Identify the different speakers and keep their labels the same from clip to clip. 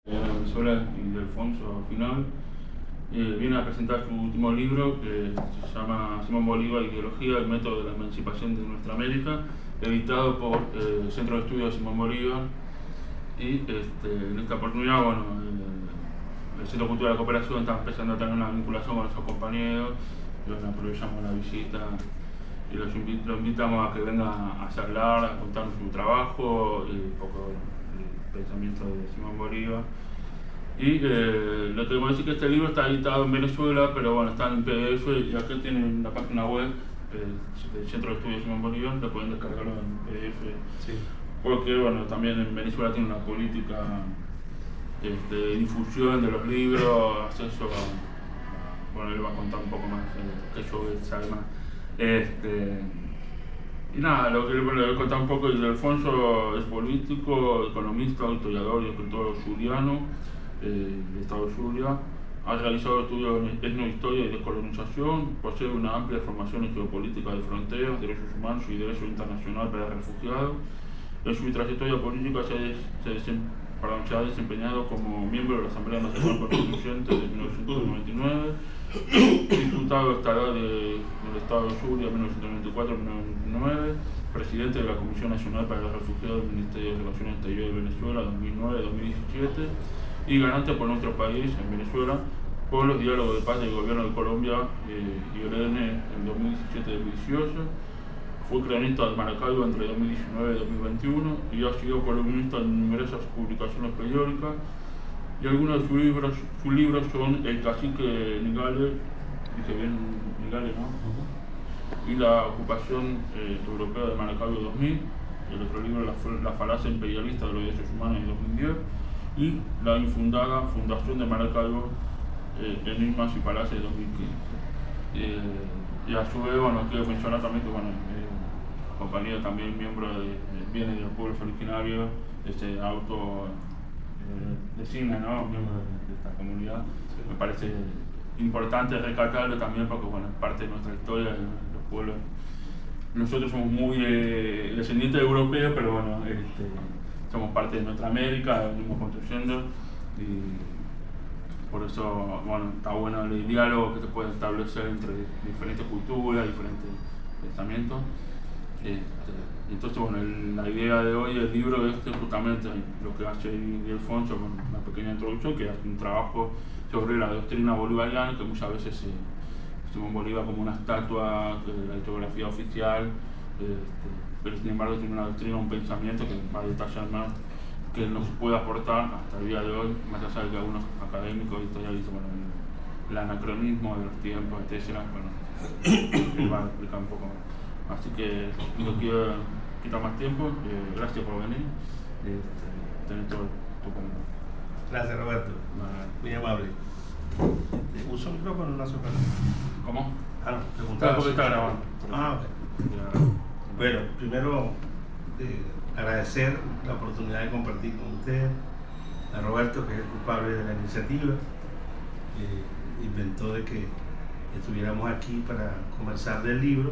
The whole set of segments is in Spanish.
Speaker 1: Venezuela y de Alfonso al final, viene a presentar su último libro que se llama Simón Bolívar, Ideología, el método de la emancipación de nuestra América, editado por el Centro de Estudios Simón Bolívar. Y en esta oportunidad, bueno, el Centro Cultural de Cooperación está empezando a tener una vinculación con nuestros compañeros, y bueno, aprovechamos la visita y los invitamos a que vengan a charlar, a contarnos su trabajo y un poco el pensamiento de Simón Bolívar. Y le tengo que decir que este libro está editado en Venezuela, pero bueno, está en PDF y aquí tienen la página web del Centro de Estudios Simón Bolívar, lo pueden descargarlo en PDF. Sí. Porque bueno, también en Venezuela tiene una política de difusión de los libros, acceso a, bueno, él va a contar un poco más, que yo sabe más. Y nada, lo que le voy a contar un poco, Alfonso es político, economista, historiador y escritor zuliano de Estado Zulia. Ha realizado estudios en etnohistoria y descolonización, posee una amplia formación en geopolítica de fronteras, derechos humanos y derecho internacional para refugiados. En su trayectoria política se ha desempeñado como miembro de la Asamblea Nacional Constituyente de 1999, diputado estatal del Estado de Zulia 1994-1999, presidente de la Comisión Nacional para los Refugiados del Ministerio de Relaciones Exteriores de Venezuela 2009-2017 y ganante por nuestro país, en Venezuela, por los diálogos de paz del gobierno de Colombia y el ELN en 2017-2018. Fue cronista de Maracaibo entre 2019 y 2021 y ha sido columnista en numerosas publicaciones periódicas. Y algunos de sus libros son El cacique Nigale, dice bien Nigale, ¿no? Y La ocupación europea de Maracaibo 2000, el otro libro La falacia imperialista de los derechos humanos en 2010, y La infundada Fundación de Maracaibo, Enigmas y Falacias de 2015. Y a su vez, bueno, quiero mencionar también que, bueno, compañero también miembro de Bienes de los Pueblos Originarios, designa, ¿no?, miembro de esta comunidad. Sí. Me parece importante recalcarlo también porque, bueno, es parte de nuestra historia, de los pueblos. Nosotros somos muy descendientes europeos, pero bueno, somos parte de nuestra América, venimos construyendo y por eso, bueno, está bueno el diálogo que se puede establecer entre diferentes culturas, diferentes pensamientos. Entonces, bueno, la idea de hoy del libro es justamente lo que hace Alfonso con una pequeña introducción, que hace un trabajo sobre la doctrina bolivariana, que muchas veces Simón Bolívar como una estatua de la historiografía oficial, pero sin embargo tiene una doctrina, un pensamiento que va a detallar más, que nos puede aportar hasta el día de hoy, más allá de que algunos académicos historiadores, bueno, el anacronismo de los tiempos, etc. Bueno, él va a explicar un poco más. Así que no quiero quitar más tiempo, gracias por venir, tener todo tu comentario.
Speaker 2: Gracias, Roberto, muy amable. ¿Uso el micrófono o no hace falta?
Speaker 1: ¿Cómo?
Speaker 2: No, preguntaba.
Speaker 1: Porque está grabando.
Speaker 2: Ok. Bueno, primero agradecer la oportunidad de compartir con usted, a Roberto, que es el culpable de la iniciativa, inventó de que estuviéramos aquí para conversar del libro,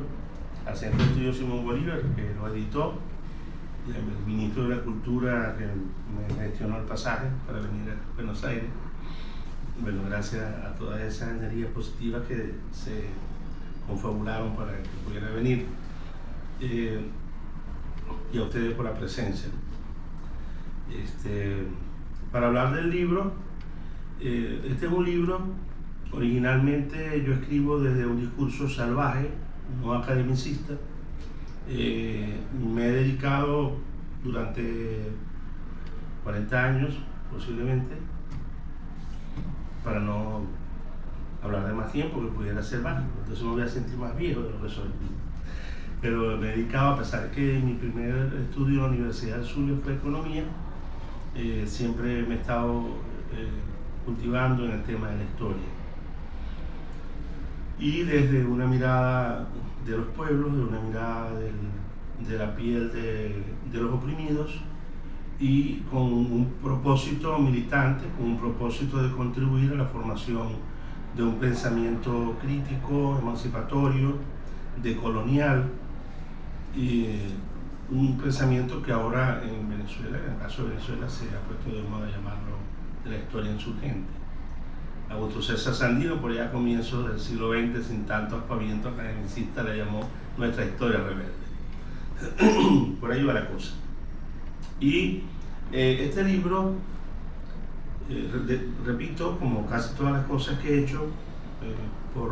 Speaker 2: al Centro de Estudios Simón Bolívar, que lo editó, y el ministro de la Cultura, que me gestionó el pasaje para venir a Buenos Aires. Bueno, gracias a todas esas energías positivas que se confabularon para que pudiera venir, y a ustedes por la presencia. Para hablar del libro, este es un libro, originalmente yo escribo desde un discurso salvaje, no academicista. Me he dedicado durante 40 años, posiblemente, para no hablar de más tiempo, que pudiera ser más, entonces me voy a sentir más viejo de lo que soy. Pero me he dedicado, a pesar de que mi primer estudio en la Universidad del Zulia fue economía, siempre me he estado cultivando en el tema de la historia. Y desde una mirada de los pueblos, de una mirada de la piel de los oprimidos, y con un propósito militante, con un propósito de contribuir a la formación de un pensamiento crítico, emancipatorio, decolonial, y un pensamiento que ahora en Venezuela, en el caso de Venezuela, se ha puesto de moda llamarlo de la historia insurgente. Augusto César Sandino, por allá a comienzos del siglo XX, sin tanto aspaviento academicista, le llamó Nuestra Historia Rebelde. Por ahí va la cosa. Y este libro, repito, como casi todas las cosas que he hecho, por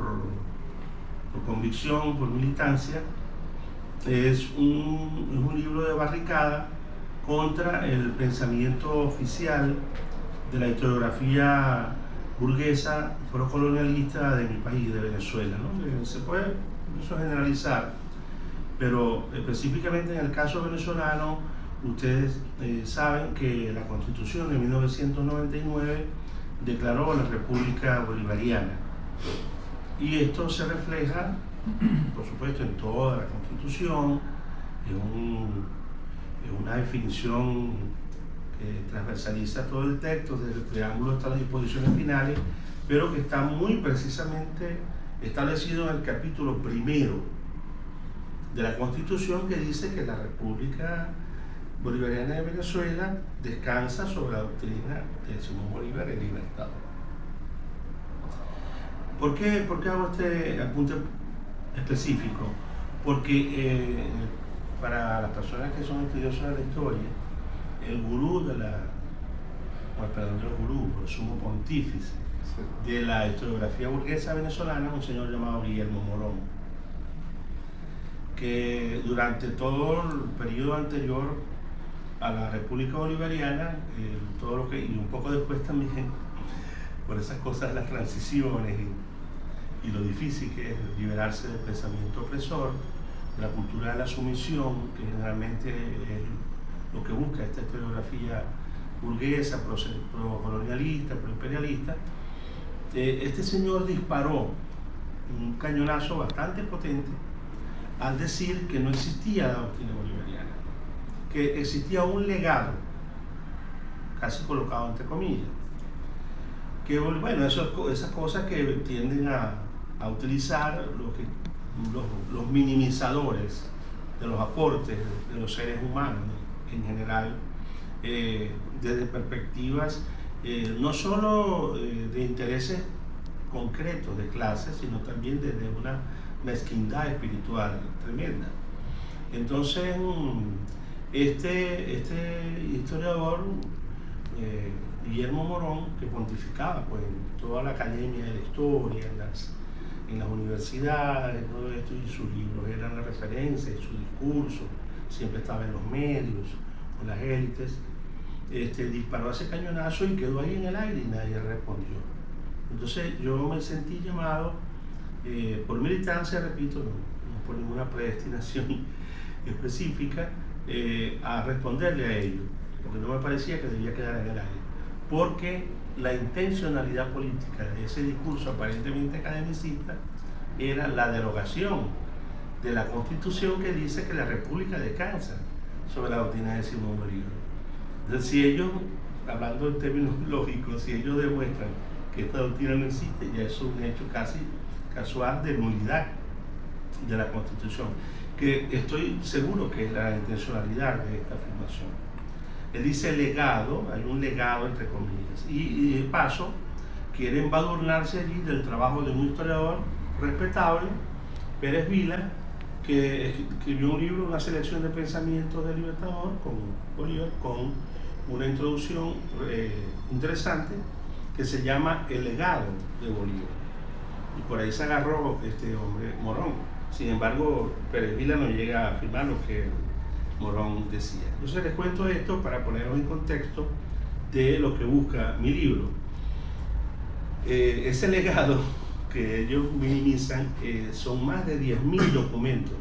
Speaker 2: convicción, por militancia, es un libro de barricada contra el pensamiento oficial de la historiografía burguesa procolonialista de mi país, de Venezuela, ¿no? Se puede incluso generalizar, pero específicamente en el caso venezolano, ustedes saben que la Constitución de 1999 declaró la República Bolivariana, y esto se refleja, por supuesto, en toda la Constitución, en una definición que transversaliza todo el texto, desde el preámbulo hasta las disposiciones finales, pero que está muy precisamente establecido en el capítulo primero de la Constitución, que dice que la República Bolivariana de Venezuela descansa sobre la doctrina de Simón Bolívar, el Libertador. ¿Por qué hago este apunte específico? Porque para las personas que son estudiosas de la historia, el gurú el sumo pontífice de la historiografía burguesa venezolana es un señor llamado Guillermo Morón, que durante todo el periodo anterior a la República Bolivariana, y un poco después también, por esas cosas de las transiciones y lo difícil que es liberarse del pensamiento opresor, de la cultura de la sumisión, que generalmente es lo que busca esta historiografía burguesa, pro-colonialista, pro-imperialista. Este señor disparó un cañonazo bastante potente al decir que no existía la doctrina bolivariana, que existía un legado, casi colocado entre comillas, que bueno, esas cosas que tienden a utilizar los minimizadores de los aportes de los seres humanos en general, desde perspectivas no solo de intereses concretos de clase, sino también desde una mezquindad espiritual tremenda. Entonces, este historiador, Guillermo Morón, que pontificaba pues, en toda la academia de la historia, en las universidades, todo esto, y sus libros eran la referencia, y su discurso siempre estaba en los medios, con las élites, disparó ese cañonazo y quedó ahí en el aire y nadie respondió. Entonces yo me sentí llamado, por militancia, repito, no por ninguna predestinación específica, a responderle a ello, porque no me parecía que debía quedar en el aire, porque la intencionalidad política de ese discurso aparentemente academicista era la derogación de la Constitución, que dice que la República descansa sobre la doctrina de Simón Bolívar. Entonces, si ellos, hablando en términos lógicos, si ellos demuestran que esta doctrina no existe, ya es un hecho casi casual de nulidad de la Constitución, que estoy seguro que es la intencionalidad de esta afirmación. Él dice legado, hay un legado entre comillas, y de paso quieren embadurnarse allí del trabajo de un historiador respetable, Pérez Vila, que escribió un libro, una selección de pensamientos del Libertador con Bolívar, con una introducción interesante que se llama El legado de Bolívar. Y por ahí se agarró este hombre Morón. Sin embargo, Pérez Vila no llega a afirmar lo que Morón decía. Entonces les cuento esto para ponerlos en contexto de lo que busca mi libro. Ese legado que ellos minimizan son más de 10.000 documentos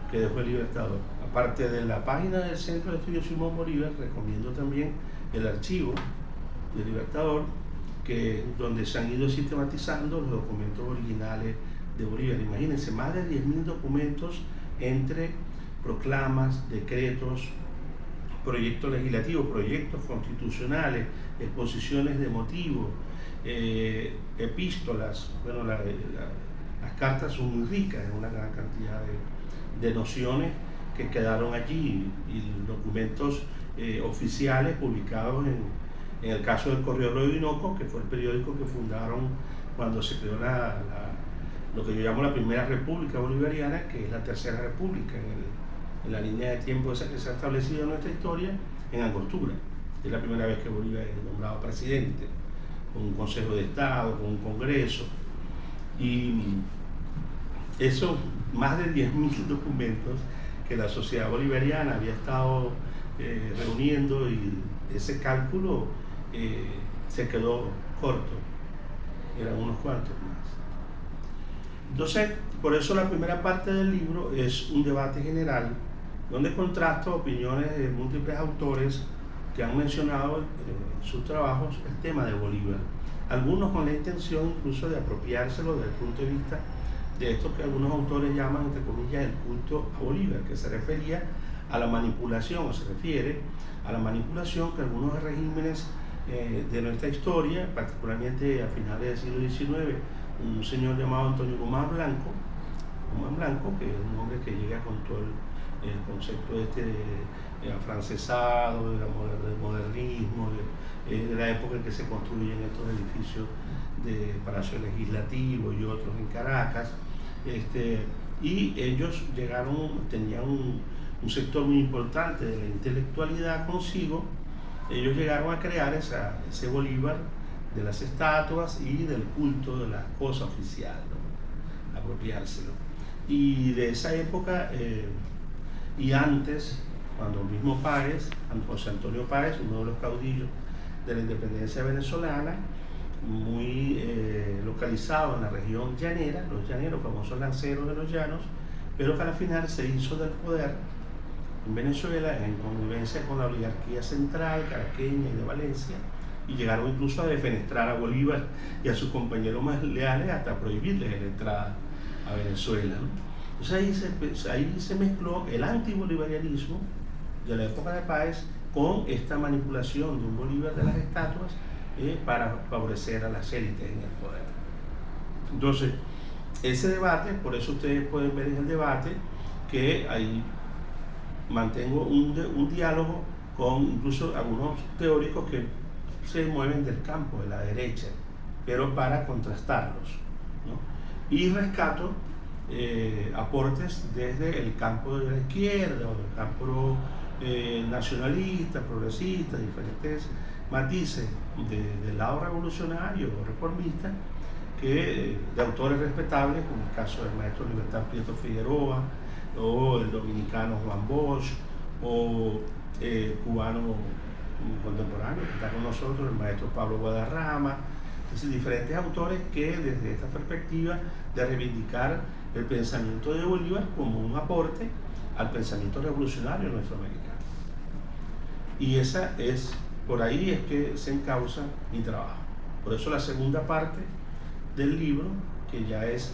Speaker 2: que dejó el Libertador. Aparte de la página del Centro de Estudios Simón Bolívar, recomiendo también el archivo del Libertador, donde se han ido sistematizando los documentos originales de Bolívar. Imagínense, más de 10.000 documentos entre proclamas, decretos, proyectos legislativos, proyectos constitucionales, exposiciones de motivos, epístolas. Bueno, las cartas son muy ricas en una gran cantidad de nociones que quedaron allí, y documentos oficiales publicados En el caso del Correo del Orinoco, que fue el periódico que fundaron cuando se creó lo que yo llamo la primera república bolivariana, que es la tercera república en la línea de tiempo esa que se ha establecido en nuestra historia, en Angostura. Es la primera vez que Bolívar es nombrado presidente, con un Consejo de Estado, con un Congreso. Y eso, más de 10.000 documentos que la sociedad bolivariana había estado reuniendo, y ese cálculo se quedó corto, eran unos cuantos más. Entonces, por eso la primera parte del libro es un debate general donde contrasto opiniones de múltiples autores que han mencionado en sus trabajos el tema de Bolívar, algunos con la intención incluso de apropiárselo desde el punto de vista de esto que algunos autores llaman, entre comillas, el culto a Bolívar, que se refería a la manipulación, o se refiere a la manipulación que algunos regímenes de nuestra historia, particularmente a finales del siglo XIX, un señor llamado Antonio Guzmán Blanco, que es un hombre que llega con todo el concepto de afrancesado, del modernismo, de la época en que se construyen estos edificios de Palacio Legislativo y otros en Caracas, y ellos tenían un sector muy importante de la intelectualidad consigo. Ellos llegaron a crear ese Bolívar de las estatuas y del culto de la cosa oficial, ¿no? Apropiárselo. Y de esa época y antes, cuando el mismo Páez, José Antonio Páez, uno de los caudillos de la independencia venezolana, muy localizado en la región llanera, los llaneros, famosos lanceros de los llanos, pero que al final se hizo del poder en Venezuela en convivencia con la oligarquía central, caraqueña y de Valencia, y llegaron incluso a defenestrar a Bolívar y a sus compañeros más leales hasta prohibirles la entrada a Venezuela, ¿no? Entonces ahí se mezcló el antibolivarianismo de la época de Páez con esta manipulación de un Bolívar de las estatuas para favorecer a las élites en el poder. Entonces, ese debate, por eso ustedes pueden ver en el debate que ahí mantengo un diálogo con incluso algunos teóricos que se mueven del campo de la derecha, pero para contrastarlos, ¿no? Y rescato aportes desde el campo de la izquierda o del campo nacionalista, progresista, diferentes matices del lado revolucionario o reformista, de autores respetables, como el caso del maestro Libertad Prieto Figueroa, o el dominicano Juan Bosch, o cubano contemporáneo que está con nosotros, el maestro Pablo Guadarrama. Es decir, diferentes autores que desde esta perspectiva de reivindicar el pensamiento de Bolívar como un aporte al pensamiento revolucionario nuestroamericano. Y por ahí es que se encauza mi trabajo. Por eso la segunda parte del libro, que ya es,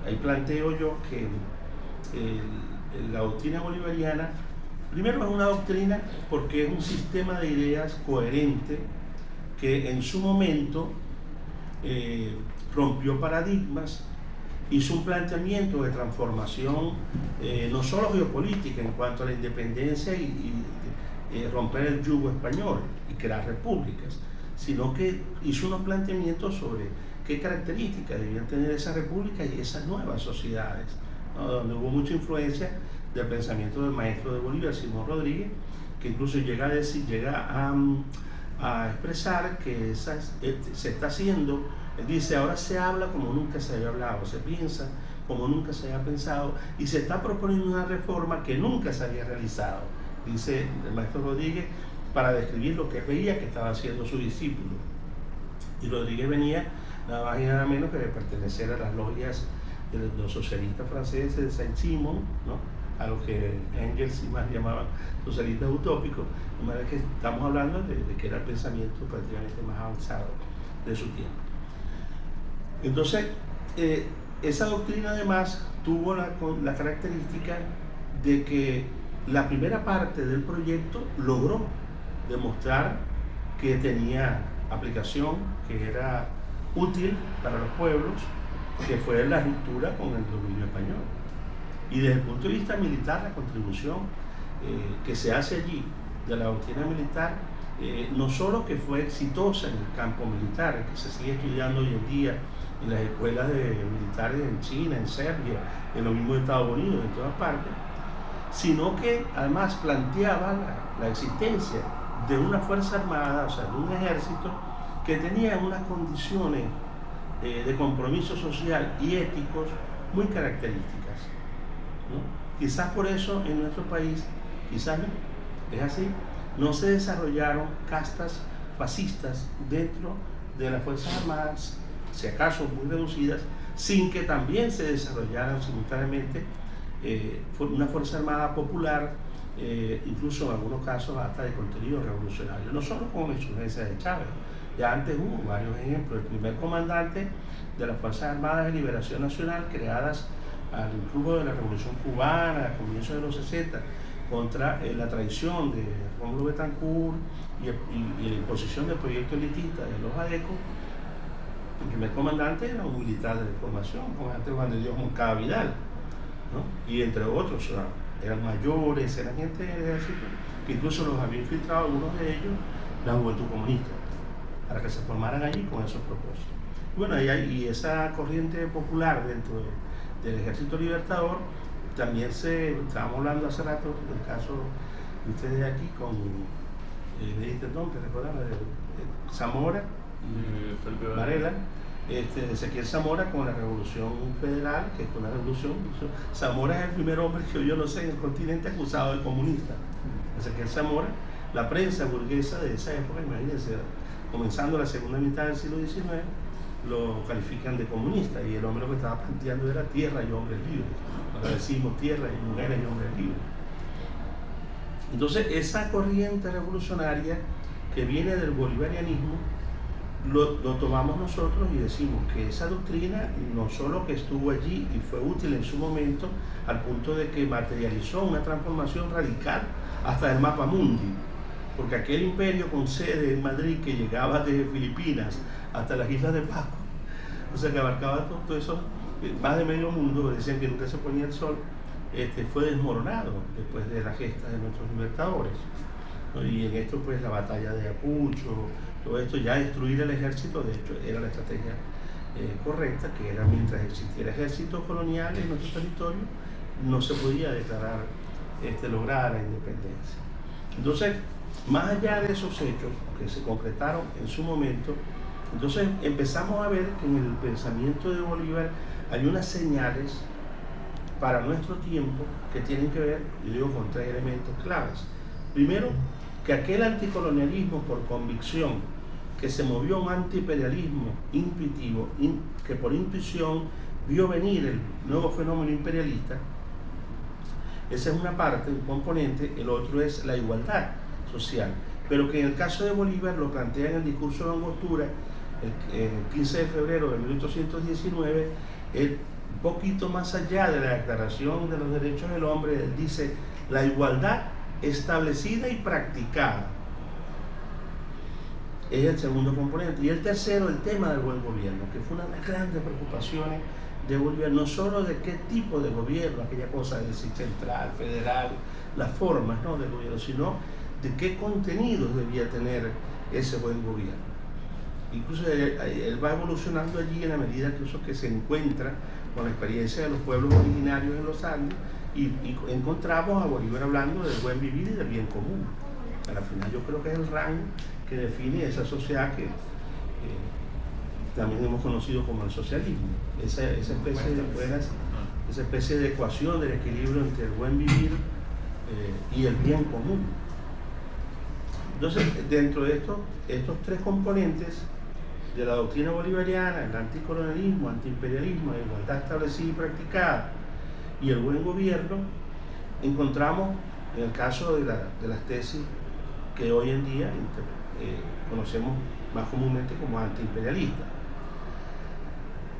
Speaker 2: ahí planteo yo que la doctrina bolivariana, primero es una doctrina porque es un sistema de ideas coherente que en su momento rompió paradigmas, hizo un planteamiento de transformación no solo geopolítica en cuanto a la independencia y romper el yugo español y crear repúblicas, sino que hizo unos planteamientos sobre qué características debían tener esas repúblicas y esas nuevas sociedades, ¿no? Donde hubo mucha influencia del pensamiento del maestro de Bolívar, Simón Rodríguez, que incluso llega a expresar que se está haciendo, él dice, ahora se habla como nunca se había hablado, se piensa como nunca se había pensado, y se está proponiendo una reforma que nunca se había realizado, dice el maestro Rodríguez, para describir lo que veía que estaba haciendo su discípulo. Y Rodríguez venía nada más y nada menos que de pertenecer a las logias de los socialistas franceses de Saint-Simon, ¿no? A los que Engels y más llamaban socialistas utópicos, de manera que estamos hablando de que era el pensamiento prácticamente más avanzado de su tiempo. Entonces, esa doctrina además tuvo la característica de que la primera parte del proyecto logró demostrar que tenía aplicación, que era útil para los pueblos, que fue la ruptura con el dominio español. Y desde el punto de vista militar, la contribución que se hace allí de la doctrina militar no solo que fue exitosa en el campo militar, que se sigue estudiando hoy en día en las escuelas de militares en China, en Serbia, en los mismos Estados Unidos, en todas partes, sino que además planteaba la existencia de una fuerza armada, o sea, de un ejército que tenía unas condiciones de compromiso social y éticos muy características, ¿no? Quizás por eso en nuestro país, quizás no, es así, no se desarrollaron castas fascistas dentro de las Fuerzas Armadas, si acaso muy reducidas, sin que también se desarrollaran simultáneamente una Fuerza Armada popular, incluso en algunos casos hasta de contenido revolucionario, no solo con la insurgencia de Chávez. Ya antes hubo varios ejemplos. El primer comandante de las Fuerzas Armadas de Liberación Nacional, creadas al influjo de la Revolución Cubana a comienzos de los 60, contra la traición de Rómulo Betancourt y la imposición del proyecto elitista de los ADECO, el primer comandante era un militar de formación, el comandante Juan de Dios Moncada Vidal, ¿no? Y entre otros, eran mayores, eran gente del ejército, que incluso los había infiltrado algunos de ellos la Juventud Comunista, para que se formaran allí con esos propósitos. Bueno, y esa corriente popular dentro del Ejército Libertador, también estábamos hablando hace rato del caso de ustedes aquí con Zamora y Varela, Ezequiel Zamora con la Revolución Federal, que fue una revolución. Zamora es el primer hombre que yo no sé en el continente acusado de comunista. Ezequiel Zamora, la prensa burguesa de esa época, imagínense, comenzando la segunda mitad del siglo XIX, lo califican de comunista, y el hombre lo que estaba planteando era tierra y hombres libres. Ahora decimos tierra y mujeres y hombres libres. Entonces, esa corriente revolucionaria que viene del bolivarianismo, lo tomamos nosotros y decimos que esa doctrina no solo que estuvo allí y fue útil en su momento, al punto de que materializó una transformación radical hasta el mapa mundi, porque aquel imperio con sede en Madrid que llegaba desde Filipinas hasta las Islas de Pascua, o sea que abarcaba todo eso, más de medio mundo, decían que nunca se ponía el sol, fue desmoronado después de la gesta de nuestros libertadores, ¿no? Y en esto pues la batalla de Ayacucho, todo esto, ya destruir el ejército, de hecho era la estrategia correcta, que era mientras existiera ejército colonial en nuestro territorio, no se podía declarar lograda la independencia. Entonces, más allá de esos hechos que se concretaron en su momento, entonces empezamos a ver que en el pensamiento de Bolívar hay unas señales para nuestro tiempo que tienen que ver, yo digo, con tres elementos claves. Primero, que aquel anticolonialismo por convicción, que se movió a un antiimperialismo intuitivo, que por intuición vio venir el nuevo fenómeno imperialista, esa es una parte, un componente. El otro es la igualdad social, pero que en el caso de Bolívar lo plantea en el discurso de Angostura el 15 de febrero de 1819, un poquito más allá de la Declaración de los Derechos del Hombre. Él dice: la igualdad establecida y practicada es el segundo componente. Y el tercero, el tema del buen gobierno, que fue una de las grandes preocupaciones de Bolívar, no solo de qué tipo de gobierno, aquella cosa de decir central, federal, las formas, ¿no?, del gobierno, sino de qué contenidos debía tener ese buen gobierno. Incluso él va evolucionando allí en la medida que se encuentra con la experiencia de los pueblos originarios en los Andes, y encontramos a Bolívar hablando del buen vivir y del bien común. Al final yo creo que es el rango que define esa sociedad que también hemos conocido como el socialismo, esa especie de ecuación del equilibrio entre el buen vivir y el bien común. Entonces, dentro de estos tres componentes de la doctrina bolivariana, el anticolonialismo, antiimperialismo, la igualdad establecida y practicada y el buen gobierno, encontramos en el caso de las tesis que hoy en día conocemos más comúnmente como antiimperialistas.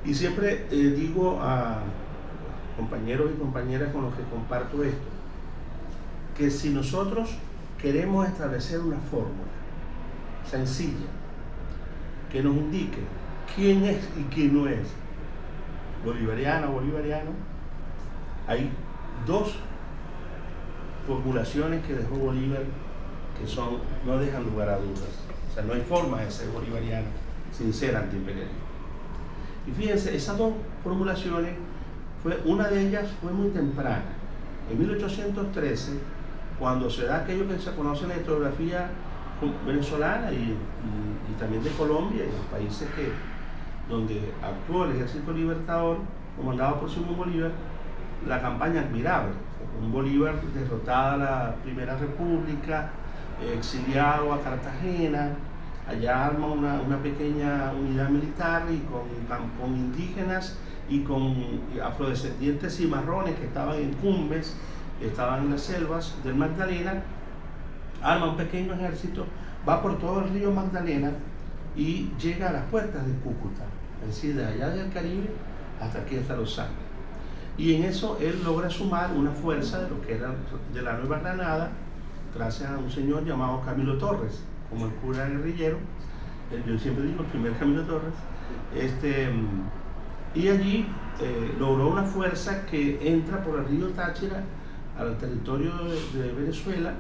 Speaker 2: Y siempre digo a compañeros y compañeras con los que comparto esto, que si nosotros queremos establecer una fórmula sencilla que nos indique quién es y quién no es bolivariana o bolivariano, hay dos formulaciones que dejó Bolívar no dejan lugar a dudas. O sea, no hay forma de ser bolivariano sin ser antiimperialista. Y fíjense, esas dos formulaciones, una de ellas fue muy temprana. En 1813, cuando se da aquello que se conoce en la historiografía venezolana y también de Colombia y los países donde actuó el Ejército Libertador, comandado por Simón Bolívar, la campaña admirable. Un Bolívar derrotada la Primera República, exiliado a Cartagena, allá arma una pequeña unidad militar y con indígenas y con afrodescendientes cimarrones que estaban en Cumbres, estaban en las selvas del Magdalena, arma un pequeño ejército, va por todo el río Magdalena y llega a las puertas de Cúcuta, es decir, de allá del Caribe hasta aquí, hasta Los Andes. Y en eso él logra sumar una fuerza de lo que era de la Nueva Granada, gracias a un señor llamado Camilo Torres, como el cura guerrillero, yo siempre digo el primer Camilo Torres, y allí logró una fuerza que entra por el río Táchira al territorio de Venezuela,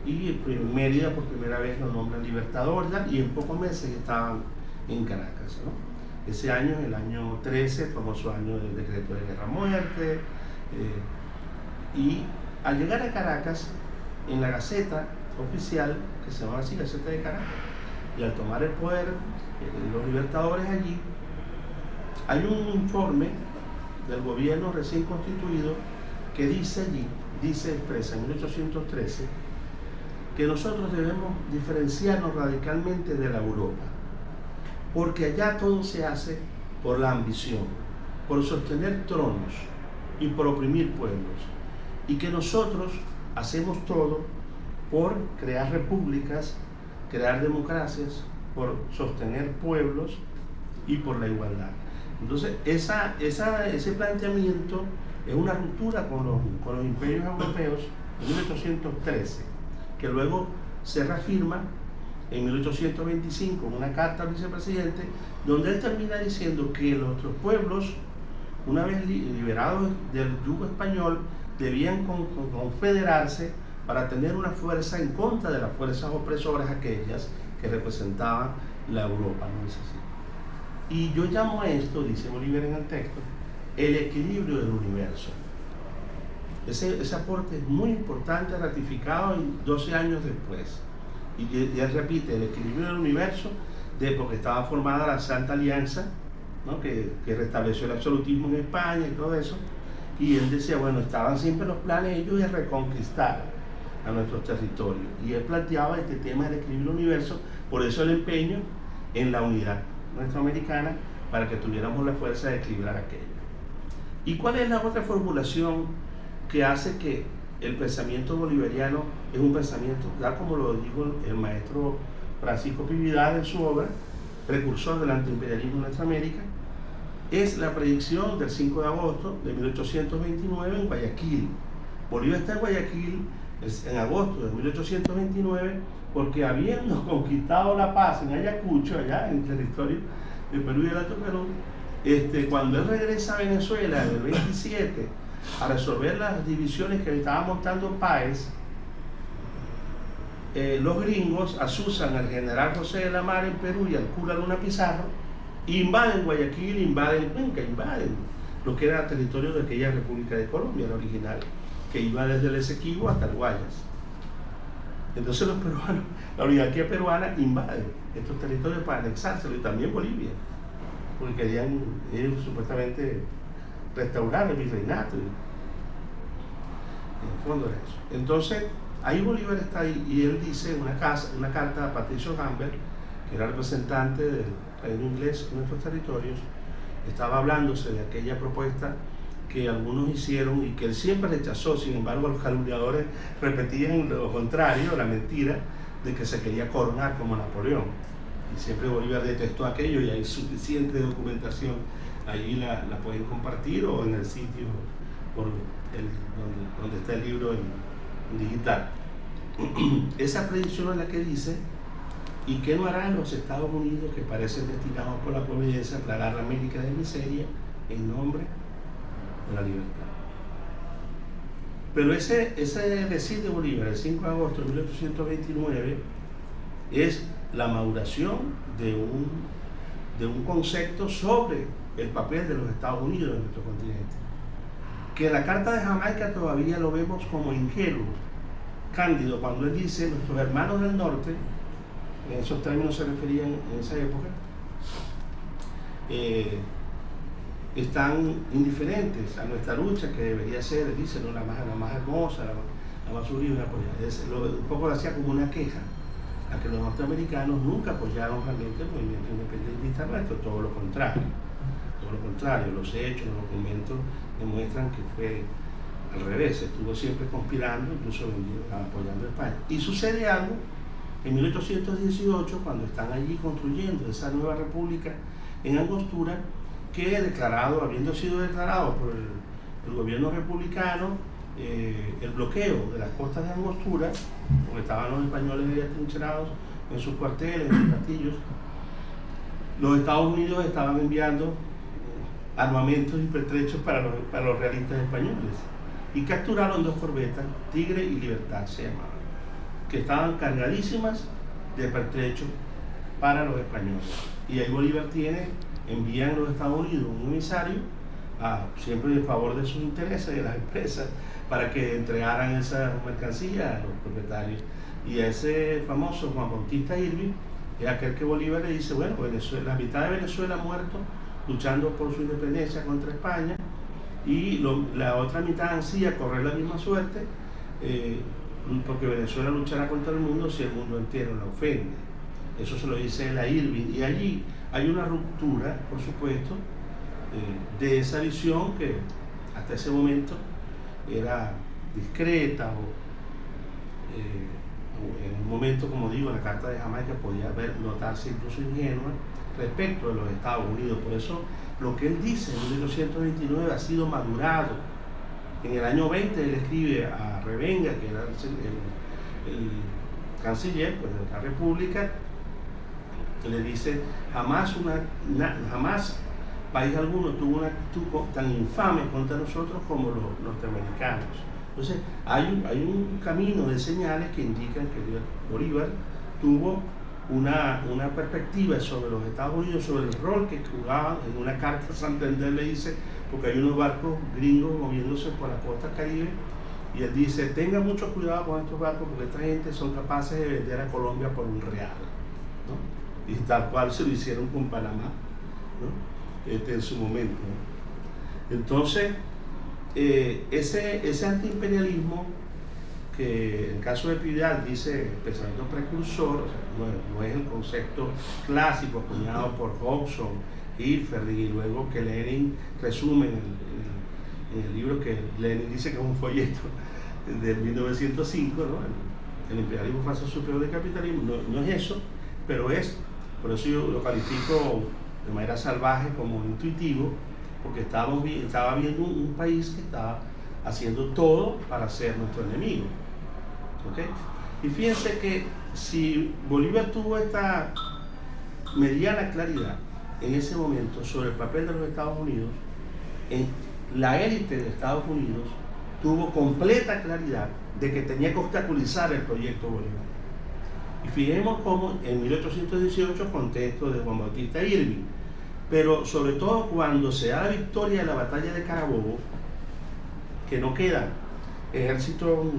Speaker 2: y en Mérida por primera vez lo nombran libertador, y en pocos meses estaban en Caracas, ¿no? Ese año, el año 13, famoso año del decreto de guerra-muerte, y al llegar a Caracas, en la Gaceta oficial, que se llama así, Gaceta de Caracas, y al tomar el poder, los libertadores allí, hay un informe del gobierno recién constituido que expresa en 1813, que nosotros debemos diferenciarnos radicalmente de la Europa, porque allá todo se hace por la ambición, por sostener tronos y por oprimir pueblos, y que nosotros hacemos todo por crear repúblicas, crear democracias, por sostener pueblos y por la igualdad. Entonces, ese planteamiento es una ruptura con los imperios europeos en 1813, que luego se reafirma en 1825 en una carta al vicepresidente, donde él termina diciendo que los otros pueblos, una vez liberados del yugo español, debían confederarse para tener una fuerza en contra de las fuerzas opresoras aquellas que representaban la Europa, ¿no es así? Y yo llamo a esto, dice Bolívar en el texto, el equilibrio del universo. Ese aporte es muy importante, ratificado 12 años después. Y él repite el equilibrio del universo, porque estaba formada la Santa Alianza, ¿no? que restableció el absolutismo en España y todo eso. Y él decía, bueno, estaban siempre los planes ellos de reconquistar a nuestros territorios. Y él planteaba este tema del equilibrio del universo, por eso el empeño en la unidad nuestroamericana, para que tuviéramos la fuerza de equilibrar aquello. ¿Y cuál es la otra formulación que hace que el pensamiento bolivariano es un pensamiento, tal como lo dijo el maestro Francisco Pividad en su obra, precursor del antiimperialismo en nuestra América? Es la predicción del 5 de agosto de 1829 en Guayaquil. Bolívar está en Guayaquil en agosto de 1829 porque, habiendo conquistado la paz en Ayacucho, allá en el territorio de Perú y el Alto Perú, cuando él regresa a Venezuela en el 27 a resolver las divisiones que estaba montando Páez, los gringos asusan al general José de la Mar en Perú y al cura Luna Pizarro, invaden Guayaquil, invaden Cuenca, invaden lo que era el territorio de aquella República de Colombia, la original, que iba desde el Esequibo hasta el Guayas. Entonces los peruanos, la oligarquía peruana invade estos territorios para anexárselo, y también Bolivia, porque querían ellos supuestamente restaurar el virreinato. En el fondo era eso. Entonces, ahí Bolívar está ahí, y él dice en una carta a Patricio Gambert, que era representante del reino inglés en nuestros territorios, estaba hablándose de aquella propuesta que algunos hicieron y que él siempre rechazó. Sin embargo, los calumniadores repetían lo contrario, la mentira de que se quería coronar como Napoleón, y siempre Bolívar detestó aquello, y hay suficiente documentación. Allí la pueden compartir, o en el sitio donde está el libro en digital. Esa predicción es la que dice: ¿y qué no harán los Estados Unidos, que parecen destinados por la providencia a plagar la América de miseria en nombre de la libertad? Pero ese decir de Bolívar, el 5 de agosto de 1829, es la maduración de un concepto sobre el papel de los Estados Unidos en nuestro continente. Que la Carta de Jamaica todavía lo vemos como ingenuo, cándido, cuando él dice: nuestros hermanos del norte, en esos términos se referían en esa época, están indiferentes a nuestra lucha, que debería ser, dice, ¿no?, la más hermosa, la más sublime. Un poco lo hacía como una queja a que los norteamericanos nunca apoyaron realmente el movimiento independentista nuestro, todo lo contrario. Los hechos, los documentos demuestran que fue al revés, estuvo siempre conspirando, incluso apoyando a España. Y sucede algo en 1818, cuando están allí construyendo esa nueva república en Angostura, que habiendo sido declarado por el gobierno republicano, el bloqueo de las costas de Angostura, porque estaban los españoles ahí atrincherados en sus cuarteles, en sus castillos, los Estados Unidos estaban enviando armamentos y pertrechos para los realistas españoles, y capturaron 2 corbetas, Tigre y Libertad se llamaban, que estaban cargadísimas de pertrechos para los españoles. Y ahí Bolívar envían a los Estados Unidos un emisario, siempre en favor de sus intereses, de las empresas, para que entregaran esa mercancía a los propietarios. Y a ese famoso Juan Bautista Irving es aquel que Bolívar le dice: bueno, la mitad de Venezuela ha muerto luchando por su independencia contra España, y la otra mitad ansía correr la misma suerte, porque Venezuela luchará contra el mundo si el mundo entero la ofende. Eso se lo dice él a Irving, y allí hay una ruptura, por supuesto, de esa visión que hasta ese momento era discreta, o en un momento, como digo, la Carta de Jamaica podía notarse incluso ingenua respecto de los Estados Unidos. Por eso lo que él dice en 1829 ha sido madurado. En el año 20 él escribe a Revenga, que era el canciller, pues, de la República, le dice: jamás país alguno tuvo una actitud tan infame contra nosotros como los norteamericanos. Entonces hay un camino de señales que indican que Bolívar tuvo una perspectiva sobre los Estados Unidos, sobre el rol que jugaban. En una carta Santander le dice, porque hay unos barcos gringos moviéndose por la costa caribe, y él dice: tengan mucho cuidado con estos barcos, porque esta gente son capaces de vender a Colombia por $1, ¿no? Y tal cual se lo hicieron con Panamá, ¿no? En su momento, ¿no? Entonces, ese antiimperialismo, que en el caso de Piedad dice pensamiento precursor, o sea, no es el concepto clásico acuñado por Hobson, Hilferding, y luego que Lenin resume en el libro que Lenin dice que es un folleto del 1905, ¿no? El imperialismo falso superior del capitalismo. No es eso, pero por eso yo lo califico de manera salvaje como intuitivo, porque estaba viendo un país que estaba haciendo todo para ser nuestro enemigo. ¿Okay? Y fíjense que si Bolívar tuvo esta mediana claridad en ese momento sobre el papel de los Estados Unidos, la élite de Estados Unidos tuvo completa claridad de que tenía que obstaculizar el proyecto bolivariano. Y fijemos cómo en 1818, contexto de Juan Bautista Irving, pero sobre todo cuando se da la victoria de la batalla de Carabobo, que no queda ejército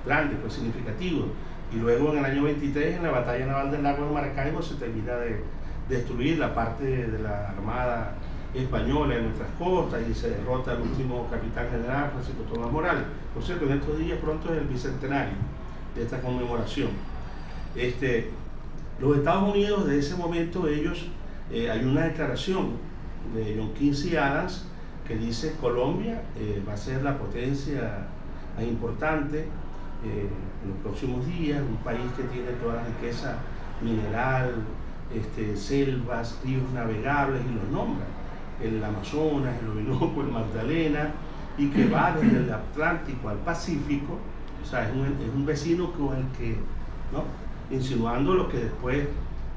Speaker 2: grande, pues significativo, y luego en el año 23, en la batalla naval del lago de Maracaibo, se termina de destruir la parte de la armada española en nuestras costas, y se derrota al último capitán general, Francisco Tomás Morales. Por cierto, en estos días pronto es el bicentenario de esta conmemoración. Los Estados Unidos, de ese momento, hay una declaración de John Quincy Adams que dice: Colombia va a ser la potencia más importante en los próximos días, un país que tiene toda la riqueza mineral, selvas, ríos navegables, y los nombra: el Amazonas, el Orinoco, el Magdalena, y que va desde el Atlántico al Pacífico. O sea, es un vecino con el que, ¿no?, insinuando lo que después,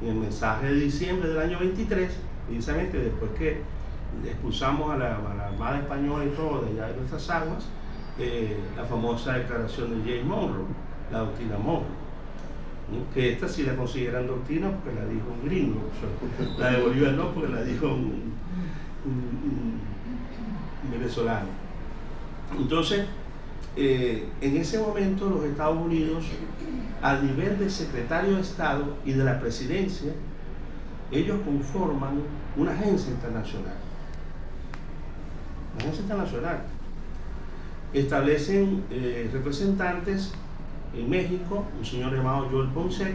Speaker 2: en el mensaje de diciembre del año 23, precisamente después que expulsamos a la Armada Española y todo de allá de nuestras aguas, la famosa declaración de James Monroe, la doctrina Monroe, ¿no? Que esta sí la consideran doctrina porque la dijo un gringo, la de Bolívar no, porque la dijo un venezolano. Entonces, en ese momento los Estados Unidos, al nivel del secretario de Estado y de la presidencia, ellos conforman una agencia internacional. Una agencia internacional. Establecen representantes en México, un señor llamado Joel Ponce.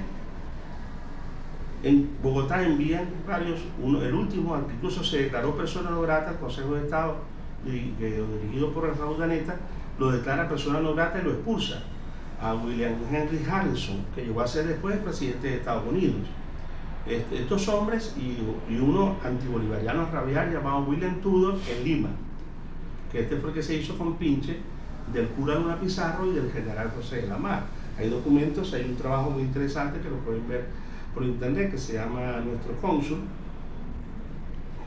Speaker 2: En Bogotá envían varios, el último, incluso se declaró persona no grata, el Consejo de Estado, dirigido por el Raúl Daneta, lo declara persona no grata y lo expulsa a William Henry Harrison, que llegó a ser después presidente de Estados Unidos. Estos hombres y uno antibolivariano rabiar llamado William Tudor en Lima, que este fue el que se hizo con pinche del cura Luna Pizarro y del general José de la Mar. Hay documentos, hay un trabajo muy interesante que lo pueden ver por internet que se llama Nuestro Cónsul,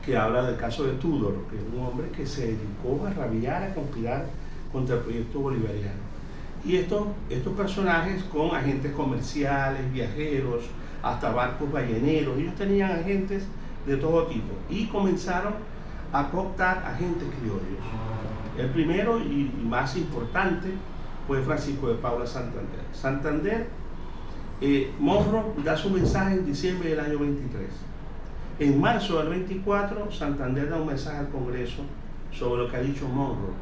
Speaker 2: que habla del caso de Tudor, que es un hombre que se dedicó a rabiar, a conspirar contra el proyecto bolivariano. Y estos personajes con agentes comerciales, viajeros, hasta barcos balleneros, ellos tenían agentes de todo tipo y comenzaron a cooptar agentes criollos. El primero y más importante fue Francisco de Paula Santander. Santander, Monroe da su mensaje en diciembre del año 23. En marzo del 24, Santander da un mensaje al Congreso sobre lo que ha dicho Monroe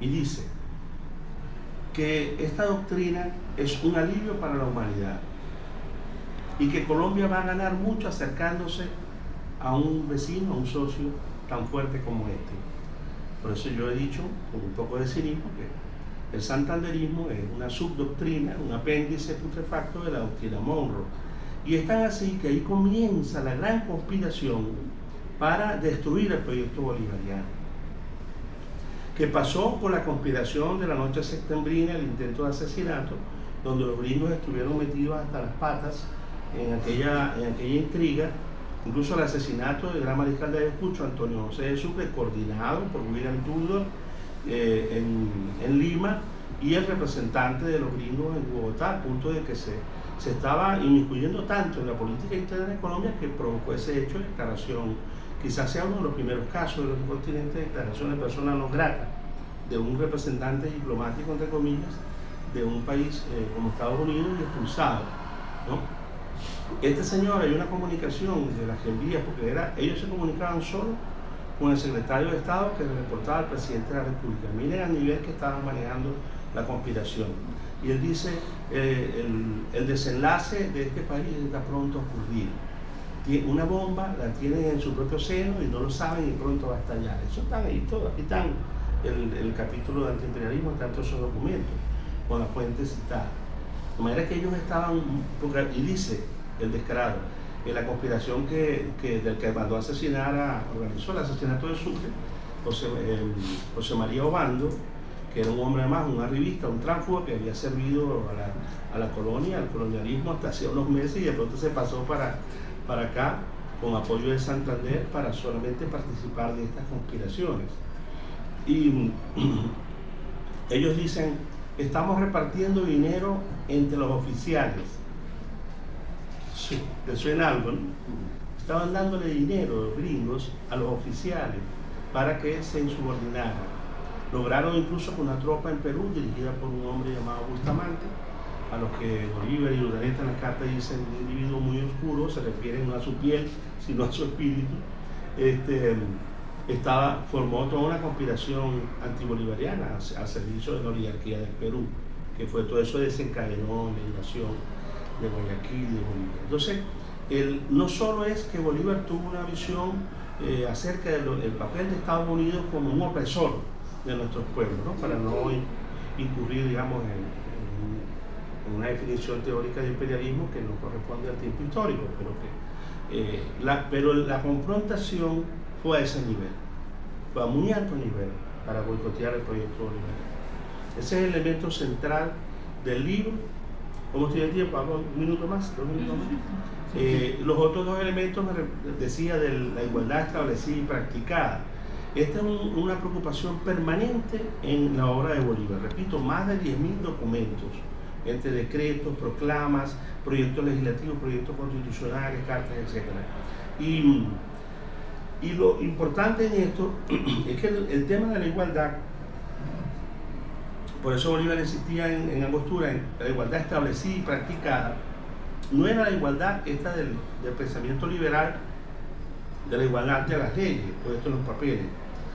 Speaker 2: y dice que esta doctrina es un alivio para la humanidad y que Colombia va a ganar mucho acercándose a un vecino, a un socio tan fuerte como este. Por eso yo he dicho, con un poco de cinismo, que el santanderismo es una subdoctrina, un apéndice putrefacto de la doctrina Monroe. Y es tan así que ahí comienza la gran conspiración para destruir el proyecto bolivariano, que pasó por la conspiración de la noche septembrina, el intento de asesinato, donde los gringos estuvieron metidos hasta las patas en aquella intriga, incluso el asesinato del gran mariscal de Ayacucho, Antonio José de Sucre, coordinado por William Tudor en Lima, y el representante de los gringos en Bogotá, al punto de que se estaba inmiscuyendo tanto en la política interna de Colombia que provocó ese hecho de declaración. Quizás sea uno de los primeros casos de los continentes de declaración de persona no grata de un representante diplomático, entre comillas, de un país como Estados Unidos y expulsado, ¿no? Este señor, hay una comunicación de las que envía, porque ellos se comunicaban solo con el secretario de Estado que le reportaba al presidente de la República. Miren al nivel que estaban manejando la conspiración. Y él dice, el desenlace de este país está pronto a ocurrir. Una bomba la tienen en su propio seno y no lo saben y pronto va a estallar. Eso están ahí todo. Aquí están el capítulo de antiimperialismo, están todos esos documentos, con las fuentes citadas. De manera que ellos estaban, y dice el descarado, en la conspiración del que mandó a asesinar, organizó el asesinato de Sucre, José María Obando, que era un hombre además, un arribista, un tránsfuga que había servido a la colonia, al colonialismo hasta hace unos meses, y de pronto se pasó para acá con apoyo de Santander para solamente participar de estas conspiraciones. Y ellos dicen, estamos repartiendo dinero entre los oficiales. Sí, ¿te suena algo, no? Estaban dándole dinero los gringos a los oficiales para que se insubordinaran. Lograron incluso con una tropa en Perú dirigida por un hombre llamado Bustamante, a los que Bolívar y Urdaneta en la carta dicen un individuo muy oscuro, se refieren no a su piel, sino a su espíritu. Formó toda una conspiración antibolivariana al servicio de la oligarquía del Perú, que fue todo eso desencadenó la invasión de Guayaquil y de Bolívar. Entonces, no solo es que Bolívar tuvo una visión acerca del papel de Estados Unidos como un opresor de nuestros pueblos, ¿no? Para no incurrir, digamos, en una definición teórica de imperialismo que no corresponde al tiempo histórico, pero la confrontación fue a ese nivel, fue a muy alto nivel para boicotear el proyecto bolivariano. Ese es el elemento central del libro. ¿Cómo estoy el tiempo? ¿Hago un minuto más? ¿2 minutos más? Los otros dos elementos, decía, de la igualdad establecida y practicada. Esta es una preocupación permanente en la obra de Bolívar. Repito, más de 10.000 documentos, entre decretos, proclamas, proyectos legislativos, proyectos constitucionales, cartas, etc. Y lo importante en esto es que el tema de la igualdad, por eso Bolívar insistía en Angostura, en la igualdad establecida y practicada, no era la igualdad esta del pensamiento liberal, de la igualdad ante las leyes, puesto en los papeles,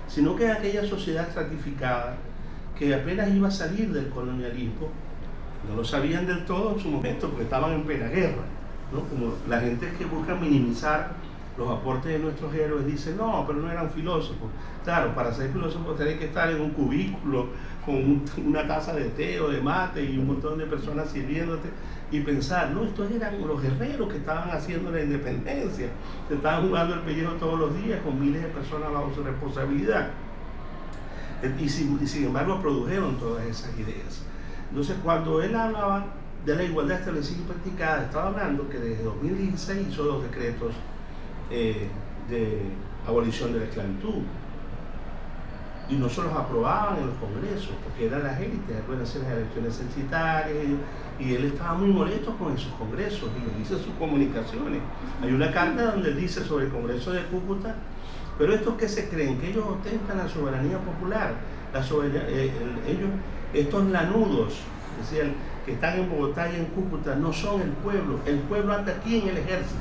Speaker 2: sino que aquella sociedad estratificada que apenas iba a salir del colonialismo, no lo sabían del todo en su momento porque estaban en plena guerra, ¿no? Como la gente que busca minimizar los aportes de nuestros héroes dice, no, pero no eran filósofos. Claro, para ser filósofo tenés que estar en un cubículo con una taza de té o de mate y un montón de personas sirviéndote y pensar, no, estos eran los guerreros que estaban haciendo la independencia, se estaban jugando el pellejo todos los días con miles de personas bajo su responsabilidad. Y sin embargo produjeron todas esas ideas. Entonces, cuando él hablaba de la igualdad establecida y practicada, estaba hablando que desde 2016 hizo 2 decretos de abolición de la esclavitud. Y no se los aprobaban en los congresos, porque eran las élites, acuérdense las elecciones censitarias, y él estaba muy molesto con esos congresos, y lo dice en sus comunicaciones. Hay una carta donde él dice sobre el Congreso de Cúcuta, pero estos que se creen que ellos ostentan la soberanía popular, estos lanudos, es decir, que están en Bogotá y en Cúcuta, no son el pueblo anda aquí en el ejército.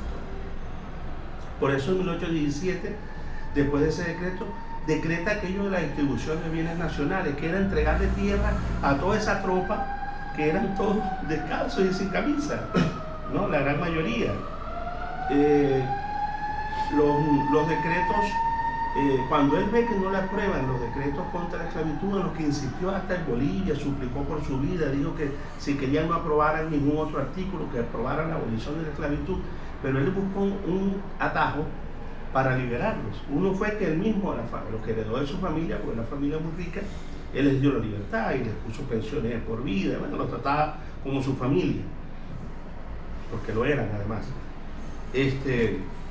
Speaker 2: Por eso en 1817, después de ese decreto, decreta aquello de la distribución de bienes nacionales, que era entregarle tierra a toda esa tropa, que eran todos descalzos y sin camisa, ¿no? La gran mayoría. Los decretos, cuando él ve que no le aprueban los decretos contra la esclavitud, en los que insistió hasta en Bolivia, suplicó por su vida, dijo que si querían no aprobaran ningún otro artículo, que aprobaran la abolición de la esclavitud, pero él buscó un atajo para liberarlos. Uno fue que él mismo, lo que heredó de su familia, porque era una familia muy rica, él les dio la libertad y les puso pensiones por vida, bueno, los trataba como su familia, porque lo eran además.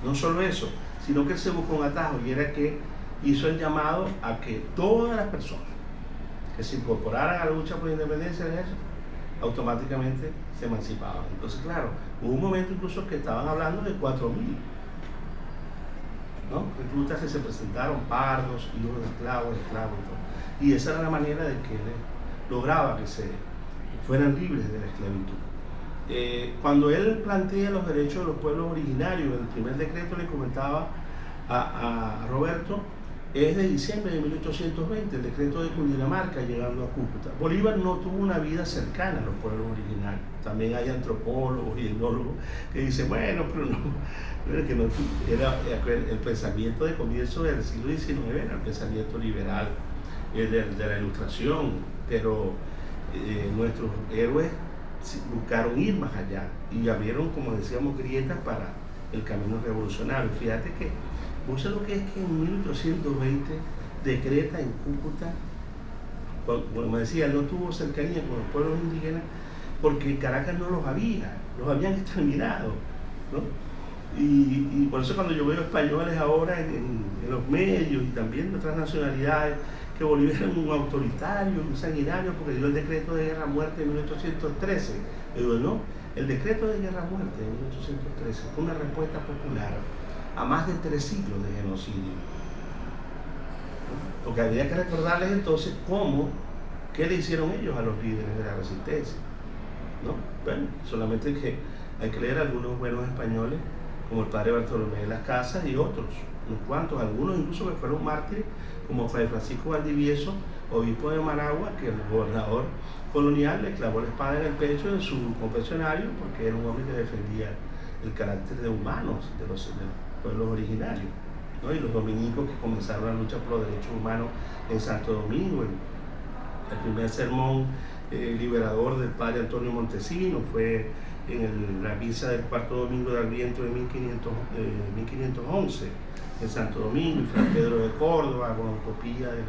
Speaker 2: No solo eso, sino que él se buscó un atajo, y era que hizo el llamado a que todas las personas que se incorporaran a la lucha por la independencia del ejército automáticamente se emancipaban. Entonces, claro, hubo un momento incluso que estaban hablando de 4.000, ¿no? Reclutas que se presentaron, pardos, hijos de esclavos, y esa era la manera de que él lograba que se fueran libres de la esclavitud. Cuando él plantea los derechos de los pueblos originarios, en el primer decreto le comentaba a Roberto, es de diciembre de 1820, el decreto de Cundinamarca llegando a Cúcuta. Bolívar no tuvo una vida cercana a los pueblos originarios. También hay antropólogos y etnólogos que dicen, bueno, pero no, que no era el pensamiento de comienzo del siglo XIX, era el pensamiento liberal de la Ilustración, pero nuestros héroes buscaron ir más allá y abrieron, como decíamos, grietas para el camino revolucionario. Fíjate que vos sabés lo que es que en 1820 decreta en Cúcuta, como me decía, no tuvo cercanía con los pueblos indígenas porque en Caracas no los habían exterminado, ¿no? Y por eso cuando yo veo españoles ahora en los medios y también de otras nacionalidades, que Bolívar era un autoritario, un sanguinario, porque dio el decreto de guerra-muerte en 1813. Yo digo, no, el decreto de guerra-muerte en 1813 fue una respuesta popular a más de 3 siglos de genocidio. Porque había que recordarles entonces qué le hicieron ellos a los líderes de la resistencia, ¿no? Bueno, solamente que hay que leer algunos buenos españoles, como el padre Bartolomé de las Casas y otros, unos cuantos, algunos incluso que fueron mártires, como Fray Francisco Valdivieso, obispo de Managua, que el gobernador colonial le clavó la espada en el pecho en su confesionario, porque era un hombre que defendía el carácter de humanos de los pueblos originarios, ¿no? Y los dominicos que comenzaron la lucha por los derechos humanos en Santo Domingo. El primer sermón liberador del padre Antonio Montesino fue en la misa del cuarto domingo de Adviento de 1511 en Santo Domingo, y Fray Pedro de Córdoba con utopía de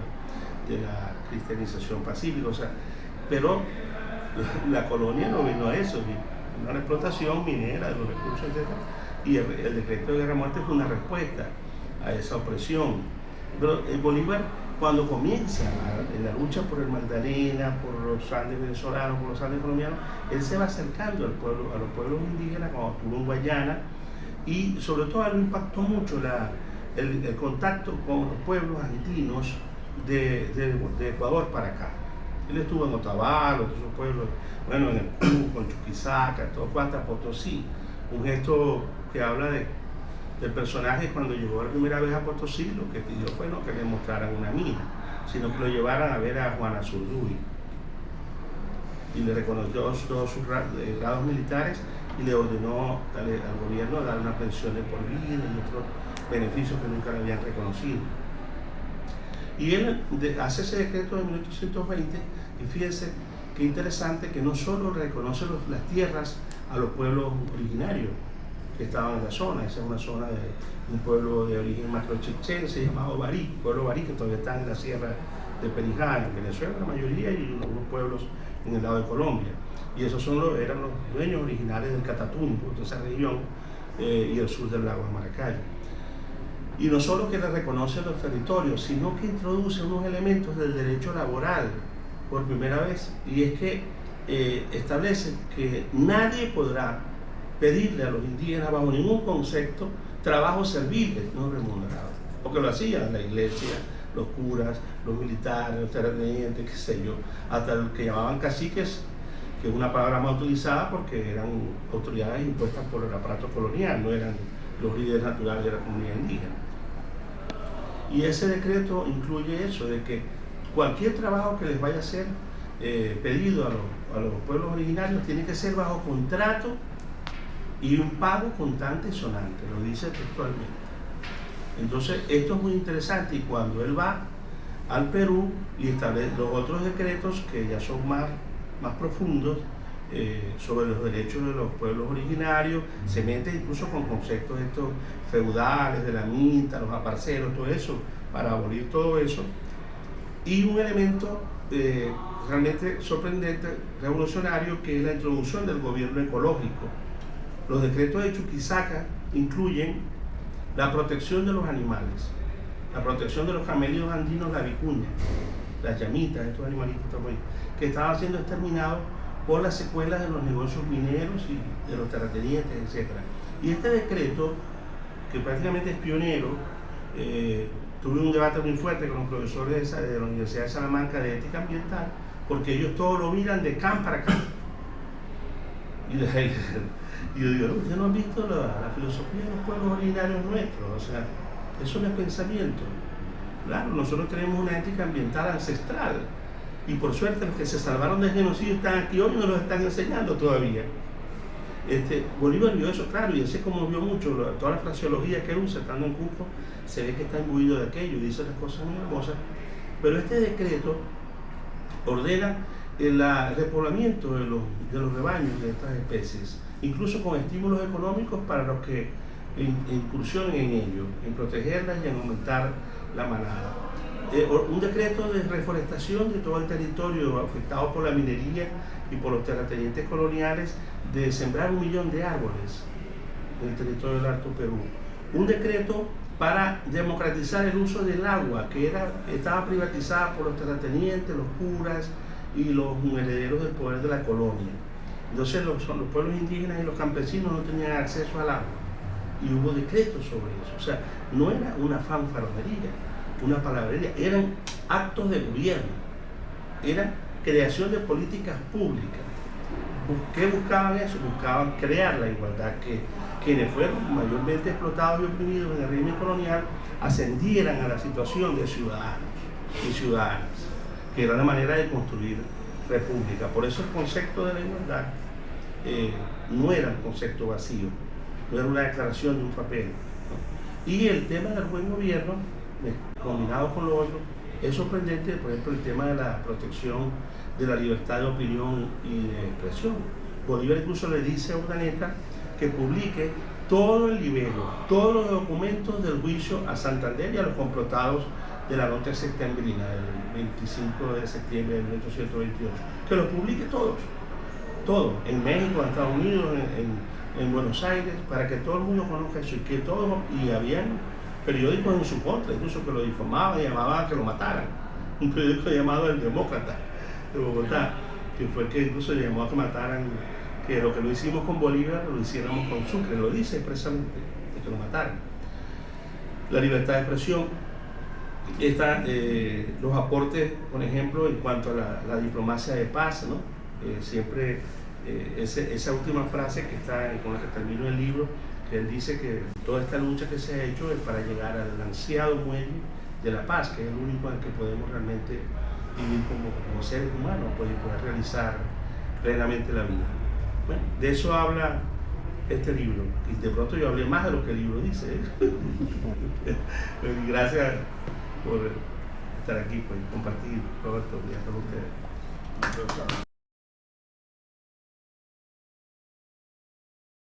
Speaker 2: la cristianización pacífica. O sea, pero la colonia no vino a eso, vino a una explotación minera de los recursos, etc. Y el decreto de guerra-muerte fue una respuesta a esa opresión. Pero Bolívar, cuando comienza en la lucha por el Magdalena, por los Andes venezolanos, por los Andes colombianos, él se va acercando al pueblo, a los pueblos indígenas cuando estuvo en Guayana, y sobre todo a él le impactó mucho el contacto con los pueblos andinos de Ecuador para acá. Él estuvo en Otavalo, todos esos pueblos, bueno, en el Cusco, en Chuquisaca, todo fue hasta Potosí. Un gesto que habla del personaje cuando llegó la primera vez a Potosí, lo que pidió fue no que le mostraran una mina, sino que lo llevaran a ver a Juana Zurduy. Y le reconoció todos sus grados militares y le ordenó al gobierno dar una pensión de por vida y otros beneficios que nunca le habían reconocido. Y él hace ese decreto de 1820, y fíjense qué interesante que no solo reconoce las tierras a los pueblos originarios que estaban en la zona. Esa es una zona de un pueblo de origen macrochense llamado Barí, pueblo Barí, que todavía está en la sierra de Perijá, en Venezuela la mayoría, y algunos pueblos en el lado de Colombia. Y esos eran los dueños originales del Catatumbo, de esa región, y el sur del lago de Maracaibo. Y no solo que le reconoce los territorios, sino que introduce unos elementos del derecho laboral por primera vez, y es que establece que nadie podrá pedirle a los indígenas bajo ningún concepto trabajos serviles no remunerados, porque lo hacían la iglesia, los curas, los militares, los terratenientes, qué sé yo, hasta los que llamaban caciques, que es una palabra más utilizada porque eran autoridades impuestas por el aparato colonial, no eran los líderes naturales de la comunidad indígena. Y ese decreto incluye eso, de que cualquier trabajo que les vaya a ser pedido a los pueblos originarios tiene que ser bajo contrato y un pago constante y sonante, lo dice textualmente. Entonces, esto es muy interesante, y cuando él va al Perú y establece los otros decretos que ya son más profundos sobre los derechos de los pueblos originarios, se mete incluso con conceptos estos feudales, de la minta, los aparceros, todo eso, para abolir todo eso. Y un elemento realmente sorprendente, revolucionario, que es la introducción del gobierno ecológico. Los decretos de Chuquisaca incluyen la protección de los animales, la protección de los camellos andinos, la vicuña, las llamitas, estos animalitos que estaban siendo exterminados por las secuelas de los negocios mineros y de los terratenientes, etc. Y este decreto, que prácticamente es pionero, tuve un debate muy fuerte con los profesores de la Universidad de Salamanca de ética ambiental, porque ellos todos lo miran de can para can. Y yo digo, ¿ustedes no han visto la filosofía de los pueblos originarios nuestros? O sea, eso no es pensamiento. Claro, nosotros tenemos una ética ambiental ancestral, y por suerte los que se salvaron del genocidio están aquí hoy y nos lo están enseñando todavía. Bolívar vio eso, claro, y ese como vio mucho, toda la fraseología que él usa estando en Cusco, se ve que está imbuido de aquello y dice las cosas muy hermosas. Pero este decreto ordena el repoblamiento de los rebaños de estas especies, incluso con estímulos económicos para los que incursionen en ello, en protegerlas y en aumentar la manada. Un decreto de reforestación de todo el territorio afectado por la minería y por los terratenientes coloniales, de sembrar 1 millón de árboles en el territorio del Alto Perú. Un decreto para democratizar el uso del agua, que estaba privatizada por los terratenientes, los curas y los herederos del poder de la colonia. Entonces los pueblos indígenas y los campesinos no tenían acceso al agua, y hubo decretos sobre eso. O sea, no era una fanfarronería, una palabrería, eran actos de gobierno, era creación de políticas públicas. ¿Qué buscaban eso? Buscaban crear la igualdad, que quienes fueron mayormente explotados y oprimidos en el régimen colonial ascendieran a la situación de ciudadanos y ciudadanas, que era la manera de construir república. Por eso el concepto de la igualdad no era un concepto vacío, no era una declaración de un papel, ¿no? Y el tema del buen gobierno, combinado con lo otro, es sorprendente. Por ejemplo, el tema de la protección de la libertad de opinión y de expresión. Bolívar incluso le dice a Urdaneta que publique todo el libelo, todos los documentos del juicio a Santander y a los complotados de la noche septembrina, del 25 de septiembre de 1828, que los publique todos, en México, en Estados Unidos, en Buenos Aires, para que todo el mundo conozca eso, y que todos, y habían periódicos en su contra, incluso que lo difamaban y llamaban a que lo mataran. Un periódico llamado El Demócrata de Bogotá, que fue el que incluso llamó a que mataran, que lo que lo hicimos con Bolívar lo hiciéramos con Sucre, lo dice expresamente, de que lo mataran. La libertad de expresión, los aportes, por ejemplo, en cuanto a la diplomacia de paz, ¿no? Siempre esa última frase que está con la que termino el libro, que él dice que toda esta lucha que se ha hecho es para llegar al ansiado muelle de la paz, que es el único en el que podemos realmente vivir como seres humanos, poder realizar plenamente la vida. Bueno, de eso habla este libro, y de pronto yo hablé más de lo que el libro dice, ¿eh? Gracias por estar aquí, pues compartir todo estos días con ustedes.